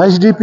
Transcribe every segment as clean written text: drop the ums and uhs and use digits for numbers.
HDP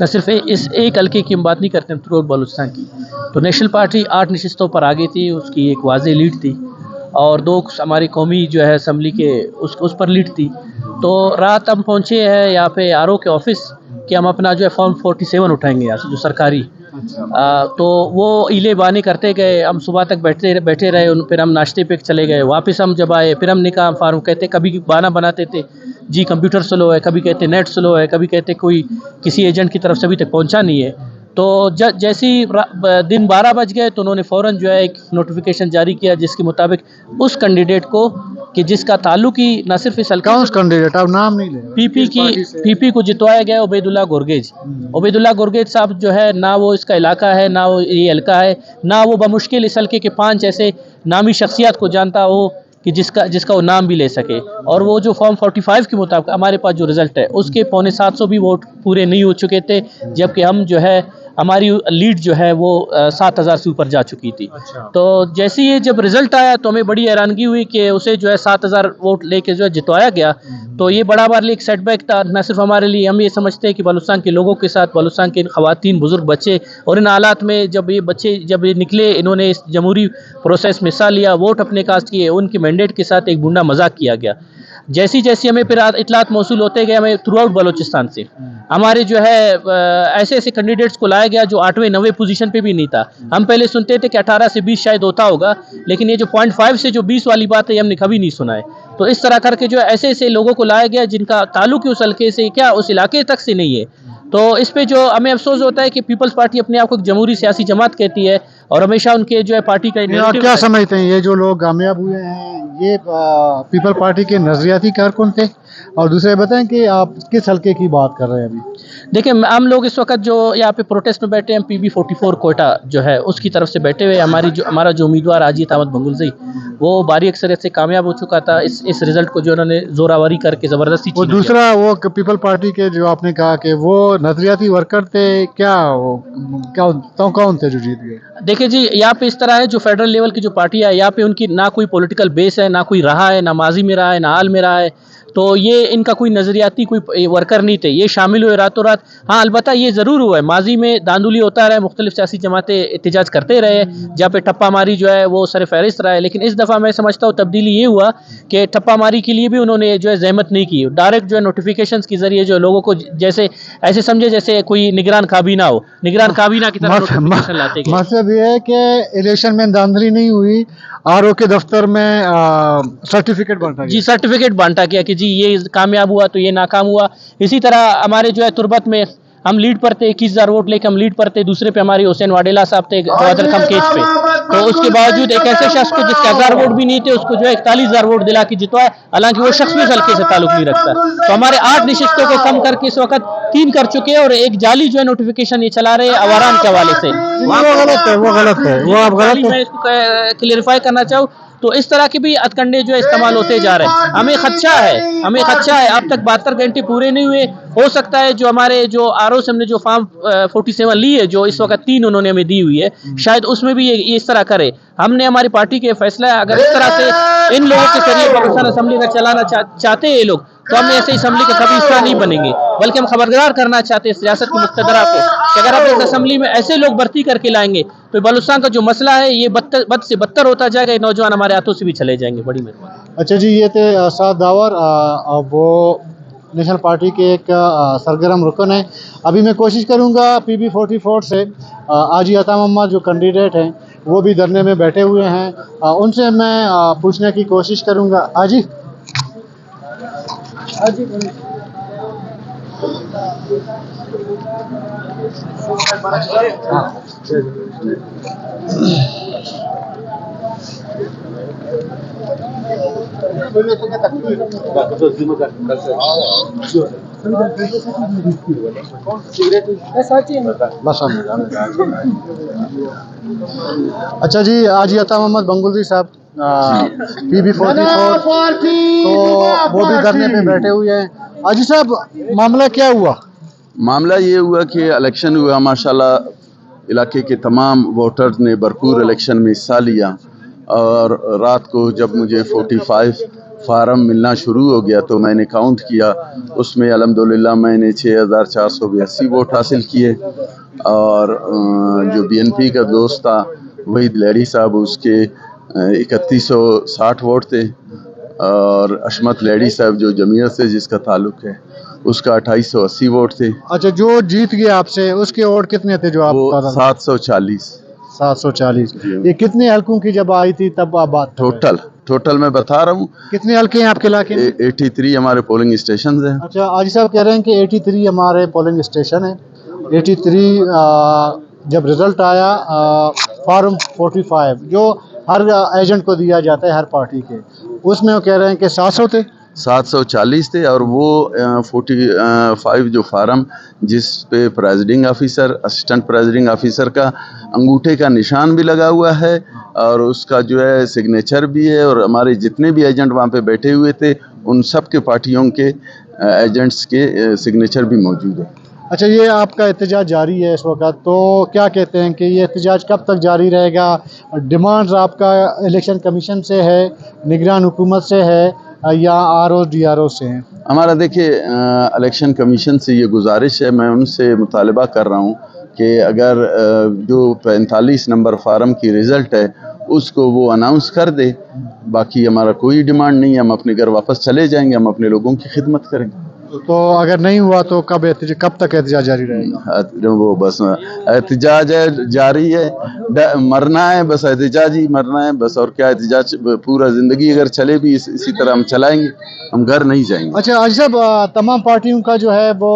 نہ صرف اس ایک حلقے کی ہم بات نہیں کرتے ہیں تھرو آؤٹ بلوچستان کی. تو نیشنل پارٹی 8 نشستوں پر آگے تھی, اس کی ایک واضح لیڈ تھی, اور 2 ہماری قومی جو ہے اسمبلی کے اس پر لیڈ تھی. تو رات ہم پہنچے ہیں یہاں پہ آر او کے آفس کہ ہم اپنا جو ہے فارم 47 اٹھائیں گے یہاں سے جو سرکاری. تو وہ ایلے بانے کرتے گئے, ہم صبح تک بیٹھے رہے, پھر ہم ناشتے پہ چلے گئے. واپس ہم جب آئے پھر ہم نے کہا فارم, کہتے کبھی بانا بناتے تھے جی کمپیوٹر سلو ہے, کبھی کہتے نیٹ سلو ہے, کبھی کہتے کوئی کسی ایجنٹ کی طرف سے ابھی تک پہنچا نہیں ہے. تو جیسی دن 12 بج گئے تو انہوں نے فوراً جو ہے ایک نوٹیفیکیشن جاری کیا جس کے مطابق اس کینڈیڈیٹ کو کہ جس کا تعلق ہی نہ صرف اس حلقے کون کینڈیڈیٹ, آپ نام نہیں لیں, پی پی کو جتوایا گیا عبید اللہ گورگیج. عبید اللہ گورگیج صاحب جو ہے نہ وہ اس کا علاقہ ہے, نہ وہ یہ حلقہ ہے, نہ وہ بمشکل اس حلقے کے 5 ایسے نامی شخصیات کو جانتا ہو کہ جس کا وہ نام بھی لے سکے. اور وہ جو فارم 45 کے مطابق ہمارے پاس جو رزلٹ ہے اس کے 750 بھی ووٹ پورے نہیں ہو چکے تھے, جبکہ ہم جو ہے ہماری لیڈ جو ہے وہ 7000 سے اوپر جا چکی تھی. تو جیسے یہ جب رزلٹ آیا تو ہمیں بڑی حیرانگی ہوئی کہ اسے جو ہے 7000 ووٹ لے کے جو ہے جتوایا گیا. تو یہ بڑا بار ایک سیٹ بیک تھا, نہ صرف ہمارے لیے, ہم یہ سمجھتے ہیں کہ بلوچستان کے لوگوں کے ساتھ بلوچستان کے خواتین, بزرگ, بچے, اور ان حالات میں جب یہ بچے جب یہ نکلے, انہوں نے اس جمہوری پروسیس میں حصہ لیا, ووٹ اپنے کاسٹ کیے, ان کے مینڈیٹ کے ساتھ ایک بونڈا مذاق کیا گیا. جیسی ہمیں پھر اطلاعات موصول ہوتے گئے ہمیں تھرو آؤٹ بلوچستان سے ہمارے جو ہے ایسے ایسے کینڈیڈیٹس کو لایا گیا جو 8ویں 9ویں پوزیشن پہ بھی نہیں تھا. ہم پہلے سنتے تھے کہ 18 سے 20 شاید ہوتا ہوگا, لیکن یہ جو 0.5 سے جو 20 والی بات ہے یہ ہم نے کبھی نہیں سنا ہے. تو اس طرح کر کے جو ایسے ایسے لوگوں کو لایا گیا جن کا تعلق اس حلقے سے کیا اس علاقے تک سے نہیں ہے. تو اس پہ جو ہمیں افسوس ہوتا ہے کہ پیپلز پارٹی اپنے آپ کو ایک جمہوری سیاسی جماعت کہتی ہے, اور ہمیشہ ان کے جو ہے پارٹی کا آپ کیا سمجھتے ہیں یہ جو لوگ کامیاب ہوئے ہیں یہ پیپل پارٹی کے نظریاتی کارکن تھے؟ اور دوسرے بتائیں کہ آپ کس حلقے کی بات کر رہے ہیں ابھی؟ دیکھیں ہم لوگ اس وقت جو یہاں پہ پروٹیسٹ میں بیٹھے ہیں پی بی 44 کوئٹہ جو ہے اس کی طرف سے بیٹھے ہوئے. ہمارا جو امیدوار حاجی احمد بنگلزئی وہ بھاری اکثریت سے کامیاب ہو چکا تھا. اس رزلٹ کو جو انہوں نے زوراوری کر کے زبردستی وہ دوسرا وہ پیپل پارٹی کے جو آپ نے کہا کہ وہ نظریاتی ورکر تھے, کون تھے جو جیت گئے؟ دیکھیں جی یہاں پہ اس طرح ہے, جو فیڈرل لیول کی جو پارٹی ہے یہاں پہ ان کی نہ کوئی پولیٹیکل بیس ہے, نہ کوئی رہا ہے, نہ ماضی میں رہا ہے, نہ حال میں رہا ہے. تو یہ ان کا کوئی نظریاتی کوئی ورکر نہیں تھے, یہ شامل ہوئے راتوں رات. ہاں البتہ یہ ضرور ہوا ہے ماضی میں داندلی ہوتا رہا ہے, مختلف سیاسی جماعتیں احتجاج کرتے رہے جہاں پہ ٹپا ماری جو ہے وہ سر فہرست رہا ہے. لیکن اس دفعہ میں سمجھتا ہوں تبدیلی یہ ہوا کہ ٹپا ماری کے لیے بھی انہوں نے جو ہے زحمت نہیں کی, ڈائریکٹ جو ہے نوٹیفیکیشنز کے ذریعے جو لوگوں کو جیسے ایسے سمجھے جیسے کوئی نگران کابینہ ہو, نگران کابینہ کی طرح نوٹیفیکیشن لاتے گئے. مطلب یہ ہے کہ الیکشن میں داندلی نہیں ہوئی, آر او کے دفتر میں سرٹیفکیٹ بانٹا گیا. جی سرٹیفکیٹ بانٹا گیا کہ جی یہ کامیاب ہوا تو یہ ناکام ہوا. اسی طرح ہمارے جو ہے تربت میں ہم لیڈ پر تھے, 21,000 ووٹ لے کے ہم لیڈ پر تھے. دوسرے پہ ہمارے حسین واڈیلا صاحب تھے گوادر کم کیس پہ. تو اس کے باوجود ایک ایسے شخص کو جس کے 1000 ووٹ بھی نہیں تھے اس کو جو ہے 41,000 ووٹ دلا کے جتوایا, حالانکہ وہ شخص بھی اس حلقے سے تعلق نہیں رکھتا. تو ہمارے 8 نشستوں کو کم کر کے اس وقت 3 کر چکے ہیں, اور ایک جعلی جو ہے نوٹیفیکیشن یہ چلا رہے ہیں عواران کے حوالے سے. وہ غلط ہے. میں اس کو کلیئرفائی کرنا چاہوں تو اس طرح کے بھی ہتھکنڈے جو استعمال ہوتے جا رہے ہیں. ہمیں خدشہ ہے اب تک 72 گھنٹے پورے نہیں ہوئے. ہو سکتا ہے جو ہمارے جو آر او سے ہم نے جو فارم 47 لی ہے جو اس وقت 3 انہوں نے ہمیں دی ہوئی ہے, شاید اس میں بھی یہ اس طرح کرے. ہم نے ہماری پارٹی کے فیصلہ ہے, اگر اس طرح سے ان لوگوں کے ذریعے پاکستان اسمبلی کا چلانا چاہتے ہیں یہ لوگ تو ہم ایسے اسمبلی کے کبھی حصہ نہیں بنیں گے, بلکہ ہم خبردار کرنا چاہتے ہیں ریاست کے مقتدرہ کو کہ اگر آپ اس اسمبلی میں ایسے لوگ بھرتی کر کے لائیں گے تو بلوچستان کا جو مسئلہ ہے یہ بد سے بدتر ہوتا جائے گا, نوجوان ہمارے ہاتھوں سے بھی چلے جائیں گے. بڑی مہربانی. اچھا جی, یہ تھے اسد داور, وہ نیشنل پارٹی کے ایک سرگرم رکن ہیں. ابھی میں کوشش کروں گا پی بی 44 سے حاجی عطا محمد جو کینڈیڈیٹ ہیں وہ بھی دھرنے میں بیٹھے ہوئے ہیں, ان سے میں پوچھنے کی کوشش کروں گا. حاجی اچھا جی, حاجی عطا محمد بنگلزئی صاحب پی بی 44 تو وہ بھی دھرنے پہ بیٹھے ہوئے ہیں. حاجی صاحب معاملہ کیا ہوا؟ معاملہ یہ ہوا کہ الیکشن ہوا, ماشاءاللہ علاقے کے تمام ووٹرز نے بھرپور الیکشن میں حصہ لیا, اور رات کو جب مجھے فارم ملنا شروع ہو گیا تو میں نے کاؤنٹ کیا، اس میں الحمدللہ میں نے 6482 ووٹ حاصل کیے، اور جو بی این پی کا دوست تھا وحید لیڈی صاحب، اس کے 3160 ووٹ تھے، اور اشمت لیڈی صاحب جو جمعیت سے جس کا تعلق ہے اس کا 2880 ووٹ تھے۔ اچھا، جو جیت گیا آپ سے اس کے ووٹ کتنے تھے جو آپ وہ 740 740 جی۔ یہ کتنے حلقوں کی جب آئی تھی تب آپ بات کر رہے ہیں؟ ٹوٹل میں بتا رہا ہوں، کتنے حلقے ہیں آپ کے علاقے میں؟ 83 ہمارے پولنگ اسٹیشنز ہیں۔ اچھا، آجی صاحب کہہ رہے ہیں کہ 83 ہمارے پولنگ اسٹیشن ہیں۔ 83 جب رزلٹ آیا فارم 45 جو ہر ایجنٹ کو دیا جاتا ہے ہر پارٹی کے، اس میں وہ کہہ رہے ہیں کہ 700 تھے، 740 تھے، اور وہ 45 جو فارم جس پہ پریزیڈنگ آفیسر، اسسٹنٹ پریزیڈنگ آفیسر کا انگوٹھے کا نشان بھی لگا ہوا ہے، اور اس کا جو ہے سگنیچر بھی ہے، اور ہمارے جتنے بھی ایجنٹ وہاں پہ بیٹھے ہوئے تھے ان سب کے پارٹیوں کے ایجنٹس کے سگنیچر بھی موجود ہے۔ اچھا، یہ آپ کا احتجاج جاری ہے اس وقت، تو کیا کہتے ہیں کہ یہ احتجاج کب تک جاری رہے گا؟ ڈیمانڈز آپ کا الیکشن کمیشن سے ہے، نگران حکومت سے ہے، یا R O D R O سے ہیں؟ ہمارا دیکھیے الیکشن کمیشن سے یہ گزارش ہے، میں ان سے مطالبہ کر رہا ہوں کہ اگر جو 45 نمبر فارم کی رزلٹ ہے اس کو وہ اناؤنس کر دے، باقی ہمارا کوئی ڈیمانڈ نہیں ہے، ہم اپنے گھر واپس چلے جائیں گے، ہم اپنے لوگوں کی خدمت کریں گے۔ تو اگر نہیں ہوا تو کب تک احتجاج جاری رہے گا؟ وہ بس احتجاج ہے، جاری ہے، مرنا ہے بس، احتجاج ہی مرنا ہے بس، اور کیا احتجاج پورا زندگی اگر چلے بھی اسی طرح ہم چلائیں گے، ہم گھر نہیں جائیں گے۔ اچھا آج صاحب، تمام پارٹیوں کا جو ہے وہ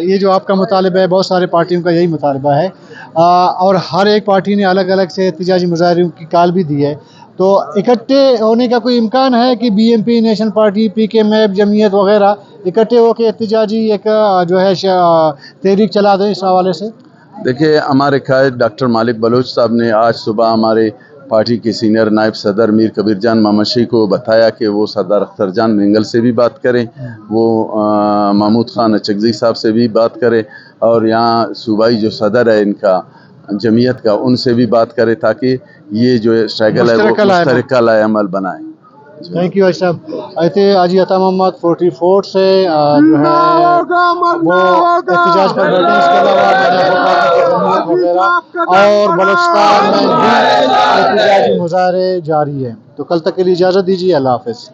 یہ جو آپ کا مطالبہ ہے، بہت سارے پارٹیوں کا یہی مطالبہ ہے، اور ہر ایک پارٹی نے الگ الگ سے احتجاجی مظاہروں کی کال بھی دی ہے، تو اکٹھے ہونے کا کوئی امکان ہے کہ B M P, national party, P K MAP, جمعیت وغیرہ اکٹھے ہو کے احتجاجی ایک جو ہے تحریک چلا دیں اس حوالے سے؟ دیکھیے ہمارے قائد ڈاکٹر مالک بلوچ صاحب نے آج صبح ہمارے پارٹی کے سینئر نائب صدر میر کبیر جان مامشی کو بتایا کہ وہ سردار اختر جان مینگل سے بھی بات کریں، وہ محمود خان اچکزئی صاحب سے بھی بات کریں، اور یہاں صوبائی جو صدر ہے ان کا جمعیت کا، ان سے بھی بات کرے تاکہ یہ جو اسٹرگل ہے وہ مشترکہ لائے عمل بنائیں۔ تھینک یو صاحب۔ ایتے آجی عطا محمد 44 سے جو ہے وہ احتجاج پر بیٹھے، اس کے علاوہ وغیرہ اور بلوچستان میں بھی احتجاجی مظاہرے جاری ہیں۔ تو کل تک کے لیے اجازت دیجیے، اللہ حافظ۔